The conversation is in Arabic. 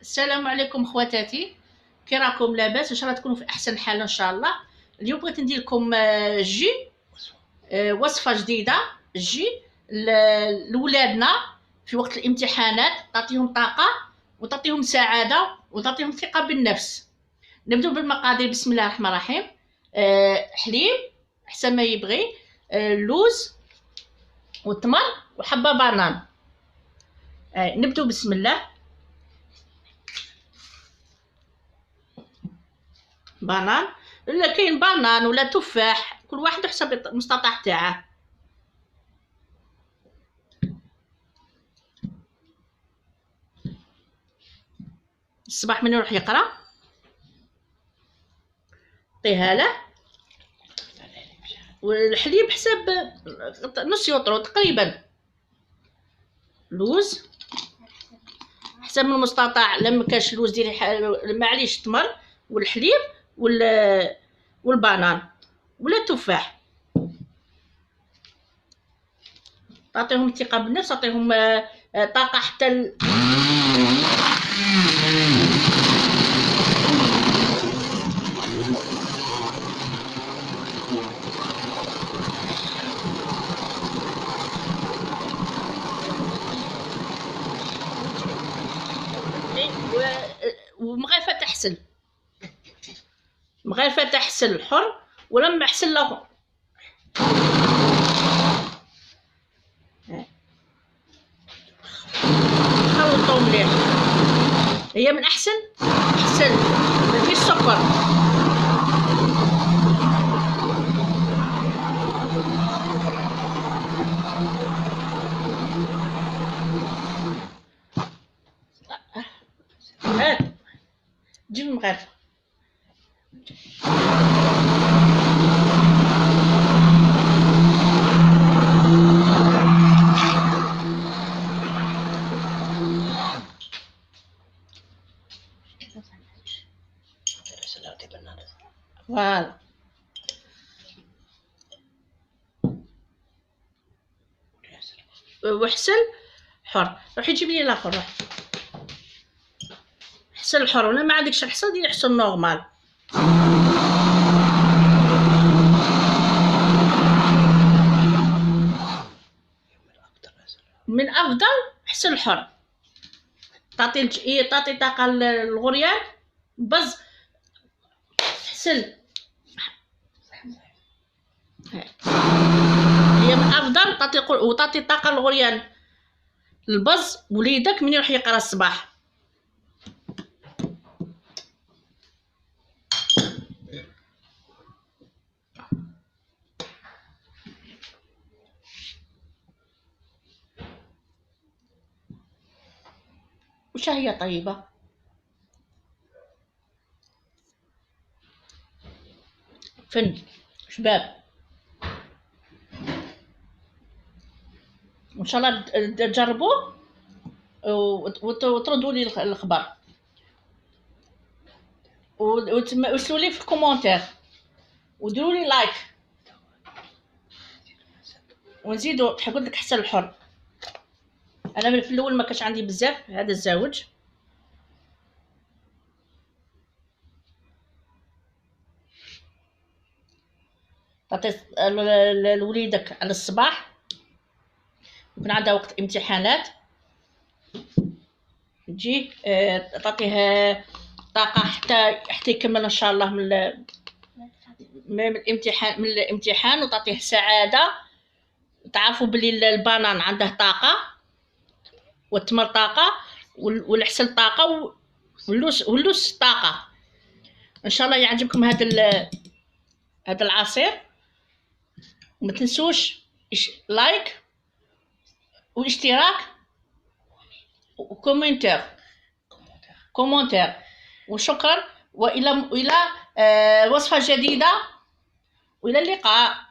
السلام عليكم خواتاتي، كي راكم؟ لاباس؟ ان شاء الله تكونوا في احسن حال ان شاء الله. اليوم بغيت ندير لكم جي وصفه جديده. جي لولادنا في وقت الامتحانات، تعطيهم طاقه وتعطيهم سعاده وتعطيهم ثقه بالنفس. نبدأ بالمقادير. بسم الله الرحمن الرحيم. حليب حسب ما يبغي، لوز وتمر وحبه بانان. نبدأ بسم الله. بانان، لا كاين بانان ولا تفاح، كل واحد حسب المستطاع تاعه. الصباح من يروح يقرا عطيها له، والحليب حسب نص يوطرو تقريبا. لوز حسب من المستطاع، لما كاش لوز ديري معليش تمر والحليب والبانان ولا تفاح. تعطيهم ثقة بالنفس، تعطيهم طاقة حتى ومغرفة تحسن، مغرفة تحسن حر ولما حسن له خلطوا مليح. هي من احسن ما فيش سكر. جيب المغرفة. فوالا وحسن حر. روحي جيبي لي الاخر. روح حسن الحر، ولا ما عندكش الحسن ديري حسن نورمال. من افضل حسن الحر، تعطي طاقه للغريان. بز حسن، هي من افضل تعطي طاقه للغريان. البز وليدك من يروح يقرا الصباح. وش هي طيبه. فن شباب، وان شاء الله تجربوه وتردوا لي الخبر، وارسلوا لي في الكومونتير وديروا لي لايك، ونزيدوا. قلت لك حسن الحر. انا في الاول ما كانش عندي بزاف هذا الزاوج. تعطي لوليدك على الصباح، يكون عندها وقت امتحانات، تجي تعطيه طاقة حتى يكمل ان شاء الله من الامتحان وتعطيه سعادة. تعرفوا بلي البانان عنده طاقة، والتمر طاقة، والعسل طاقة، واللوز طاقة. ان شاء الله يعجبكم هذا العصير. وما تنسوش لايك واشتراك وكومنتير. وشكرا، والى وصفة جديدة، والى اللقاء.